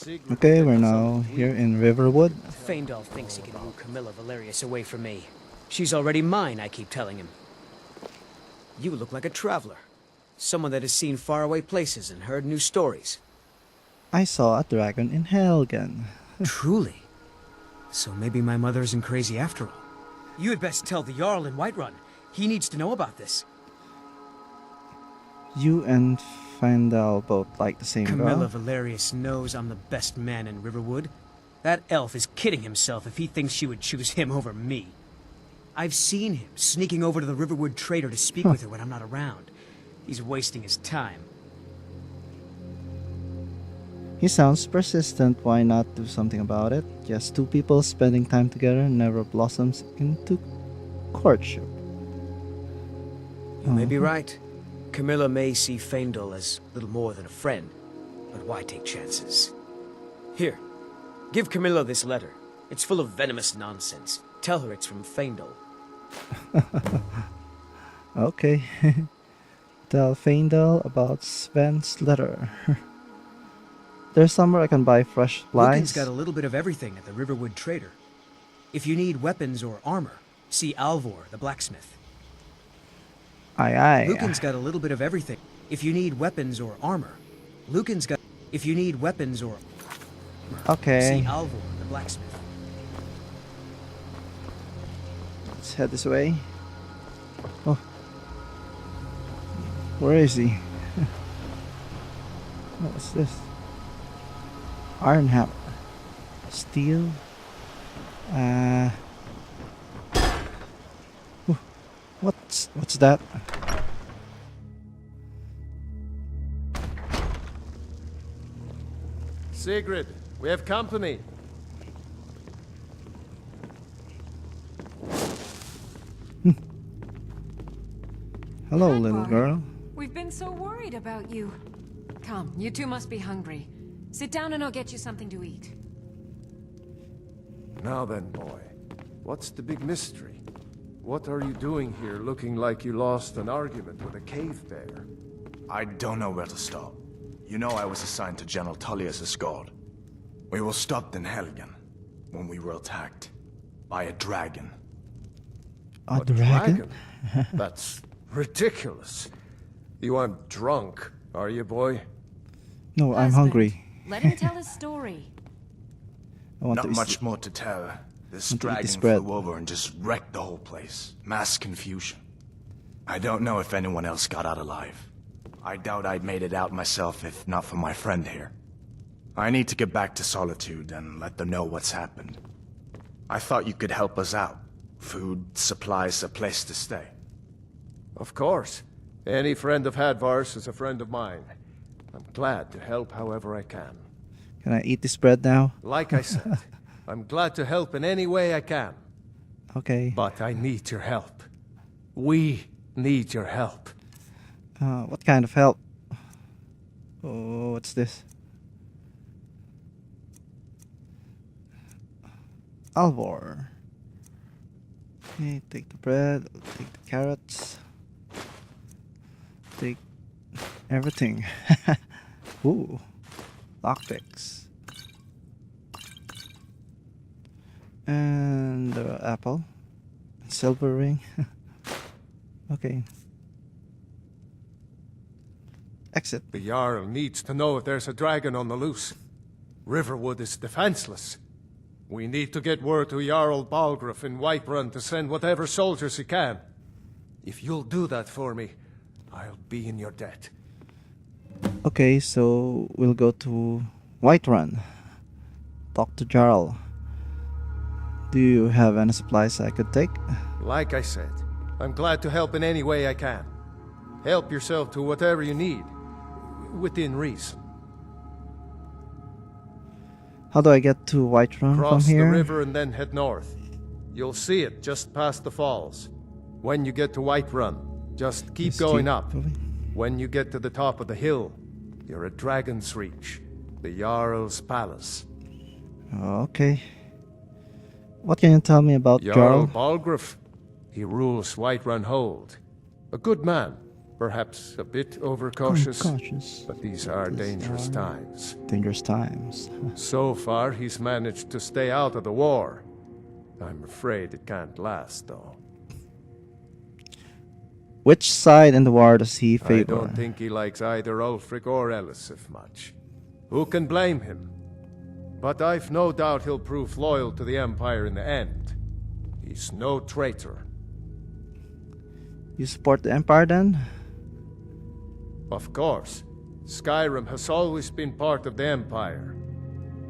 Okay, we're now here in Riverwood. Faendal thinks he can woo Camilla Valerius away from me. She's already mine, I keep telling him. You look like a traveler. Someone that has seen faraway places and heard new stories. I saw a dragon in Helgen. Truly? So maybe my mother isn't crazy after all. You had best tell the Jarl in Whiterun. He needs to know about this. You and Faendal both like the same Camilla girl. Valerius knows I'm the best man in Riverwood. That elf is kidding himself if he thinks she would choose him over me. I've seen him sneaking over to the Riverwood trader to speak with her when I'm not around. He's wasting his time. He sounds persistent. Why not do something about it? Just two people spending time together never blossoms into courtship. You may be right. Camilla may see Faendal as little more than a friend, but why take chances? Here, give Camilla this letter. It's full of venomous nonsense. Tell her it's from Faendal. Okay. Tell Faendal about Sven's letter. There's somewhere I can buy fresh Lucan's supplies. got a little bit of everything at the Riverwood trader. If you need weapons or armor, see Alvor, the blacksmith. Aye aye. Lucan's got a little bit of everything. If you need weapons or armor, Lucan's got... If you need weapons or... Okay. See Alvor, the blacksmith. Let's head this way. Oh. Where is he? What's this? Iron hammer. Steel. What's that? Sigrid, we have company. Hello, Hi, little Gore. girl. We've been so worried about you. Come, you two must be hungry. Sit down and I'll get you something to eat. Now then, boy, what's the big mystery? What are you doing here looking like you lost an argument with a cave bear? I don't know where to start. You know I was assigned to General Tullius' guard. We were stopped in Helgen when we were attacked by a dragon. A dragon? That's ridiculous. You aren't drunk, are you, boy? No, I'm Husband, hungry. Let him tell his story. I want Not to eat much more to tell. This want to eat dragon this bread. flew over and just wrecked the whole place. Mass confusion. I don't know if anyone else got out alive. I doubt I'd made it out myself if not for my friend here. I need to get back to Solitude and let them know what's happened. I thought you could help us out. Food, supplies, a place to stay. Of course. Any friend of Hadvar's is a friend of mine. I'm glad to help however I can. Can I eat this bread now? Like I said, I'm glad to help in any way I can. Okay. But I need your help. We need your help. What kind of help? Oh, what's this? Alvor. Okay, take the bread, take the carrots, take everything. Ooh, lockpicks. And the apple, silver ring. Okay. Exit. The Jarl needs to know if there's a dragon on the loose. Riverwood is defenseless. We need to get word to Jarl Balgruuf in Whiterun to send whatever soldiers he can. If you'll do that for me, I'll be in your debt. Okay, so we'll go to Whiterun. Talk to Jarl. Do you have any supplies I could take? Like I said, I'm glad to help in any way I can. Help yourself to whatever you need, within reason. How do I get to Whiterun from Cross the here? river and then head north. You'll see it just past the falls. When you get to Whiterun, just keep going up. When you get to the top of the hill, you're at Dragon's Reach, the Jarl's palace. Okay. What can you tell me about Jarl Jarl? Balgruuf. He rules Whiterun Hold. A good man, Perhaps a bit overcautious, Cautious. but these are dangerous times. Dangerous times. So far, he's managed to stay out of the war. I'm afraid it can't last, though. Which side in the war does he I favor? don't think he likes either Ulfric or Elisif much. Who can blame him? But I've no doubt he'll prove loyal to the Empire in the end. He's no traitor. You support the Empire then? Of course. Skyrim has always been part of the Empire.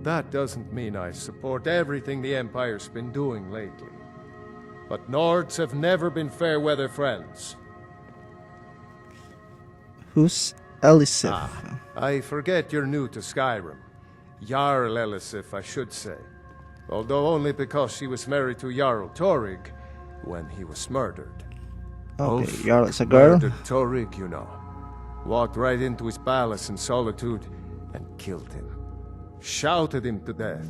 That doesn't mean I support everything the Empire's been doing lately. But Nords have never been fair-weather friends. Who's Elisif? I forget you're new to Skyrim. Jarl Elisif, I should say. Although only because she was married to Jarl Torrig when he was murdered. Okay, Ulf Jarl is a girl. murdered Torrig, you know. Walked right into his palace in solitude and killed him. Shouted him to death,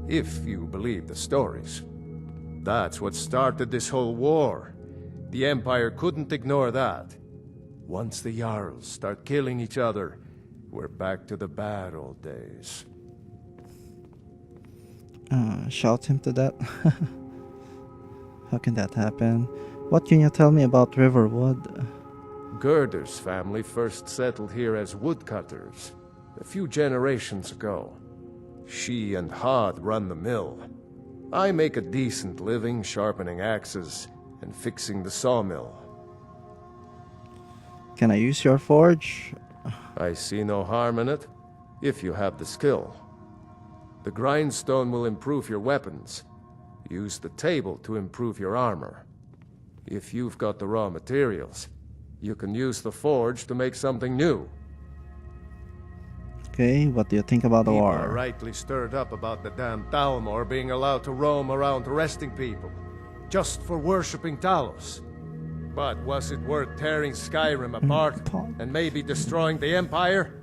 if you believe the stories. That's what started this whole war. The Empire couldn't ignore that. Once the Jarls start killing each other, we're back to the bad old days. Shout him to that. How can that happen? What can you tell me about Riverwood? Gerder's family first settled here as woodcutters, a few generations ago. She and Hod run the mill. I make a decent living sharpening axes and fixing the sawmill. Can I use your forge? I see no harm in it, if you have the skill. The grindstone will improve your weapons. Use the table to improve your armor. If you've got the raw materials, you can use the forge to make something new. Okay, what do you think about the People war? are rightly stirred up about the damn Thalmor being allowed to roam around arresting people, just for worshipping Talos. But was it worth tearing Skyrim apart and maybe destroying the Empire?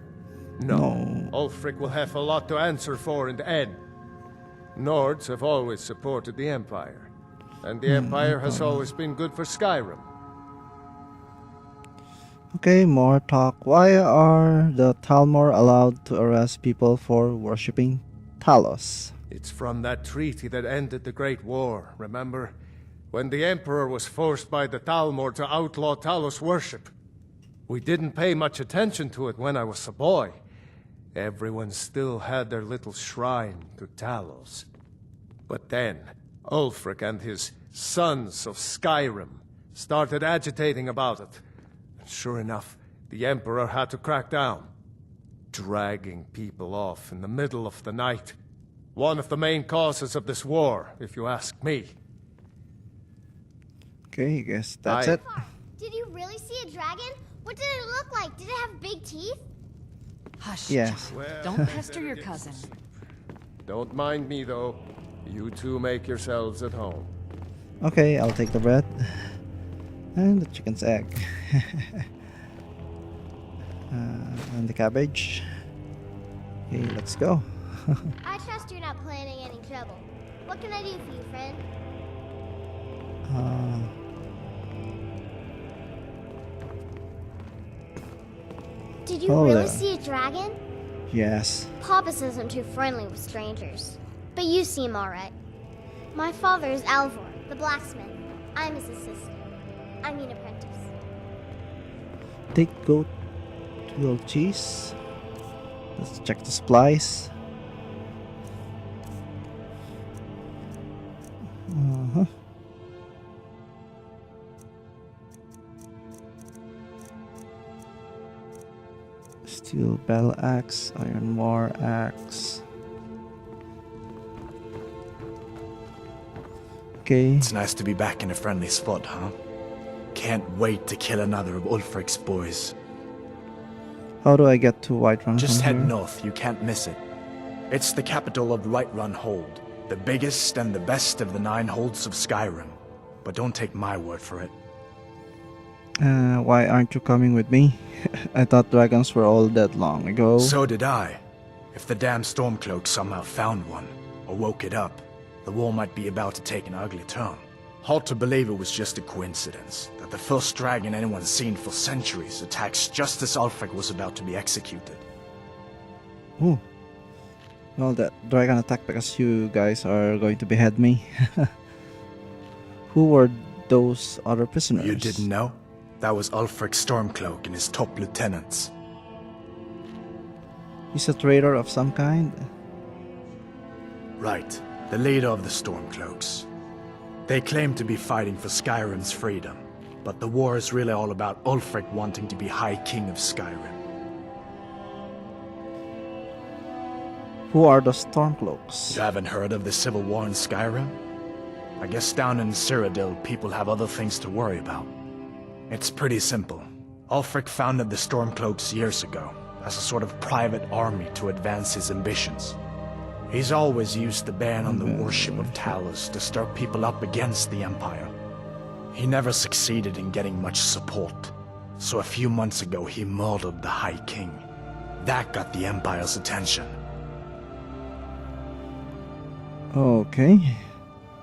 No. Ulfric will have a lot to answer for in the end. Nords have always supported the Empire, and the Empire has always been good for Skyrim. Okay, more talk. Why are the Thalmor allowed to arrest people for worshipping Talos? It's from that treaty that ended the Great War, remember? When the Emperor was forced by the Thalmor to outlaw Talos worship. We didn't pay much attention to it when I was a boy. Everyone still had their little shrine to Talos. But then, Ulfric and his Sons of Skyrim started agitating about it. And sure enough, the Emperor had to crack down. Dragging people off in the middle of the night. One of the main causes of this war, if you ask me. Okay, I guess that's I- it. Did you really see a dragon? What did it look like? Did it have big teeth? Hush, Yes. John. Don't pester your cousin. Don't mind me, though. You two make yourselves at home. Okay, I'll take the bread. And the chicken's egg. And the cabbage. Okay, let's go. I trust you're not planning any trouble. What can I do for you, friend? Did you Oh, really there. see a dragon? Yes. Papa says I'm too friendly with strangers. But you seem alright. My father is Alvor, the blacksmith. I'm his assistant. I mean apprentice. Take goat little cheese. Let's check the supplies. Uh-huh. Steel battle axe, iron war axe. Okay. It's nice to be back in a friendly spot, huh? Can't wait to kill another of Ulfric's boys. How do I get to Whiterun Just from head here? north, you can't miss it. It's the capital of Whiterun Hold, the biggest and the best of the 9 holds of Skyrim. But don't take my word for it. Why aren't you coming with me? I thought dragons were all dead long ago. So did I. If the damn Stormcloak somehow found one, or woke it up, the war might be about to take an ugly turn. Hard to believe it was just a coincidence that the first dragon anyone's seen for centuries attacks just as Ulfric was about to be executed. Ooh. Well, that dragon attacked because you guys are going to behead me. Who were those other prisoners? You didn't know? That was Ulfric's Stormcloak and his top lieutenants. He's a traitor of some kind? Right, the leader of the Stormcloaks. They claim to be fighting for Skyrim's freedom, but the war is really all about Ulfric wanting to be High King of Skyrim. Who are the Stormcloaks? You haven't heard of the civil war in Skyrim? I guess down in Cyrodiil, people have other things to worry about. It's pretty simple. Ulfric founded the Stormcloaks years ago, as a sort of private army to advance his ambitions. He's always used the ban on the worship of Talos to stir people up against the Empire. He never succeeded in getting much support, so a few months ago he murdered the High King. That got the Empire's attention. Okay.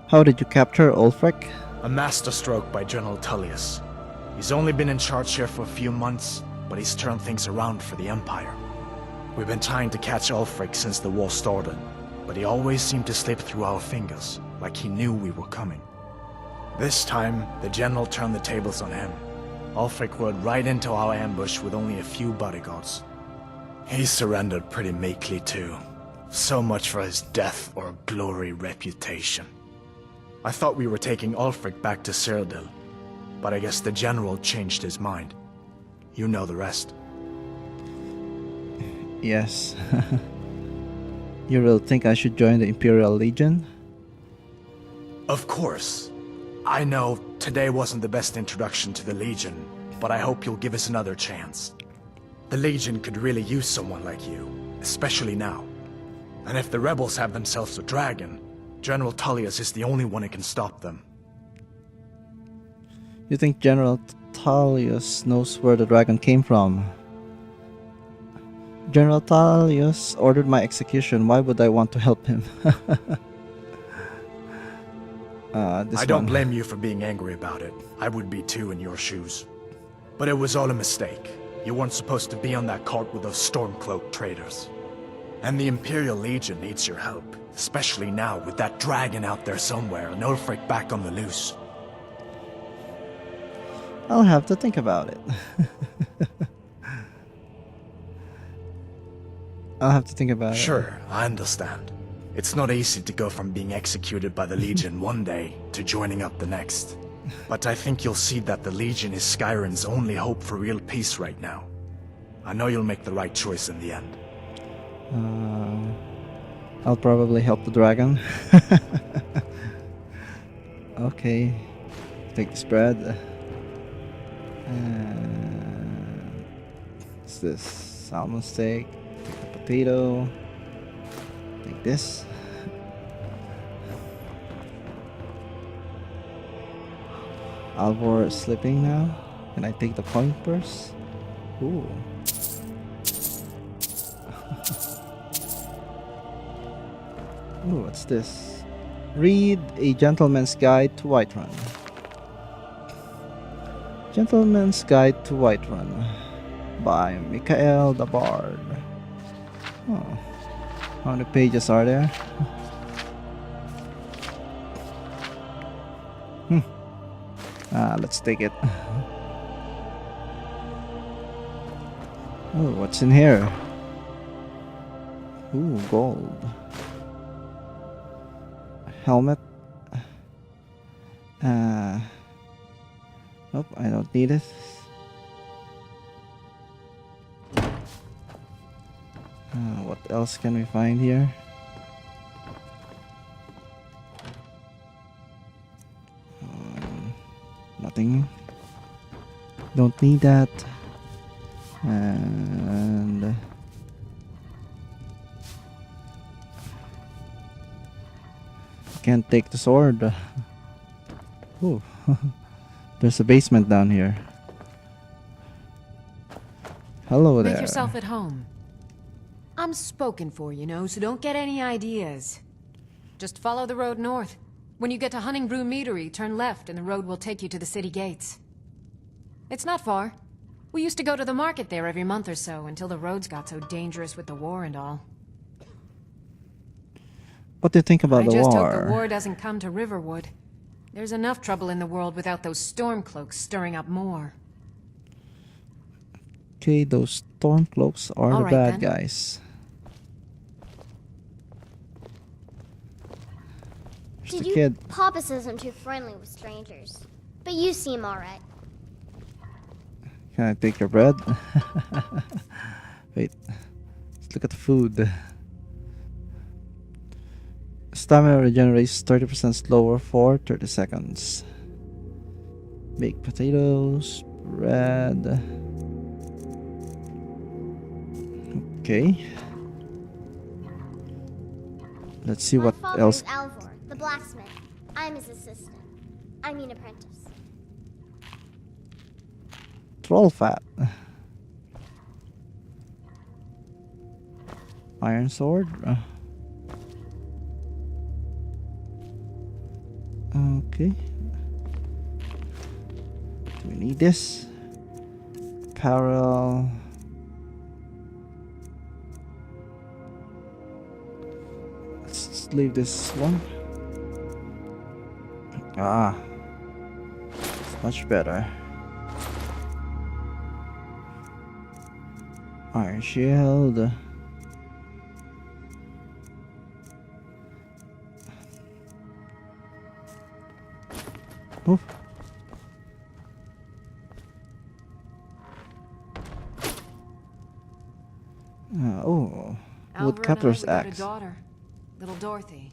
How did you capture Ulfric? A masterstroke by General Tullius. He's only been in charge here for a few months, but he's turned things around for the Empire. We've been trying to catch Ulfric since the war started, but he always seemed to slip through our fingers, like he knew we were coming. This time, the general turned the tables on him. Ulfric rode right into our ambush with only a few bodyguards. He surrendered pretty meekly too. So much for his death or glory reputation. I thought we were taking Ulfric back to Cyrodiil, but I guess the general changed his mind. You know the rest. Yes. You really think I should join the Imperial Legion? Of course. I know today wasn't the best introduction to the Legion, but I hope you'll give us another chance. The Legion could really use someone like you, especially now. And if the rebels have themselves a dragon, General Tullius is the only one who can stop them. You think General Tullius knows where the dragon came from? General Tullius ordered my execution. Why would I want to help him? I don't blame you for being angry about it. I would be too in your shoes. But it was all a mistake. You weren't supposed to be on that cart with those Stormcloak traitors. And the Imperial Legion needs your help, especially now with that dragon out there somewhere and Ulfric back on the loose. I'll have to think about it. I'll have to think about it. Sure, I understand. It's not easy to go from being executed by the Legion one day to joining up the next. But I think you'll see that the Legion is Skyrim's only hope for real peace right now. I know you'll make the right choice in the end. I'll probably help the dragon. Okay. Take this bread. What's this? Salmon steak. Take the potato. Take this. Alvor is sleeping now. Can I take the coin purse? Ooh. Ooh, what's this? Read A Gentleman's Guide to Whiterun. Gentleman's Guide to Whiterun by Mikael the Bard. Oh. How many pages are there? Let's take it. Oh, what's in here? Ooh, gold. Helmet. Nope, I don't need it. What else can we find here? Nothing. Don't need that. And can't take the sword. Ooh. There's a basement down here. Hello there. Make yourself at home. I'm spoken for, you know, so don't get any ideas. Just follow the road north. When you get to Hunting Brew Meadery, turn left and the road will take you to the city gates. It's not far. We used to go to the market there every month or so until the roads got so dangerous with the war and all. What do you think about I the just war? hope the war doesn't come to Riverwood. There's enough trouble in the world without those Stormcloaks stirring up more. Okay, those Stormcloaks are All the right, bad then. guys. Just Did a you? kid. Papa says I'm too friendly with strangers. But you seem alright. Can I take your bread? Wait. Let's look at the food. Stamina regenerates 30% slower for 30 seconds. Baked potatoes, bread. Okay. Let's see what My father else. is Alvor, the blacksmith. I'm his assistant. I mean apprentice. Troll fat. Iron sword. Okay. Do we need this? Apparel. Let's just leave this one. Ah. It's much better. Iron shield. Oh. Oh. Alvor and I, Woodcutter's we got a axe. daughter, little Dorothy.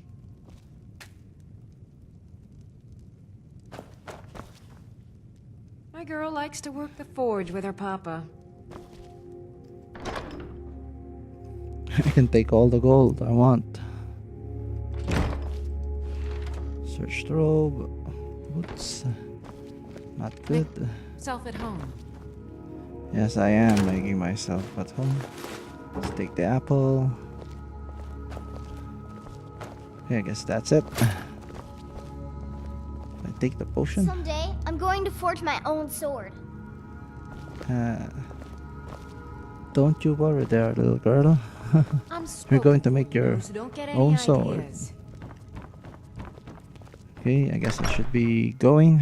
My girl likes to work the forge with her papa. I can take all the gold I want. Search the robe. Boots. Not good. Self at home. Yes, I am making myself at home. Let's take the apple. Okay, I guess that's it. I take the potion. Someday, I'm going to forge my own sword. Don't you worry there, little girl. You're going to make your so don't get any own sword. ideas. Okay, I guess I should be going.